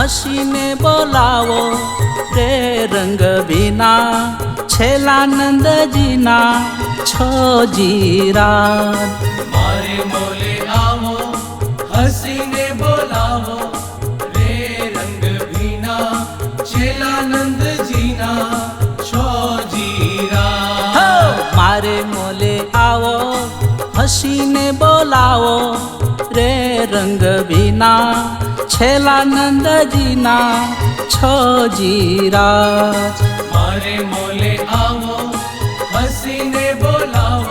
હસીને બોલાવો રે રંગ ભીના છેલા નંદજીના છો જીરાત મારે મોલે આવો હસીને બોલાવો રે રંગ ભીના છેલા નંદજીના છો જીરા મારે મોલે આવો હસીને બોલાવો રે રંગ ભીના છેલા નંદજીના છો જીરાત મારે મોલે આવો હસીને બોલાવો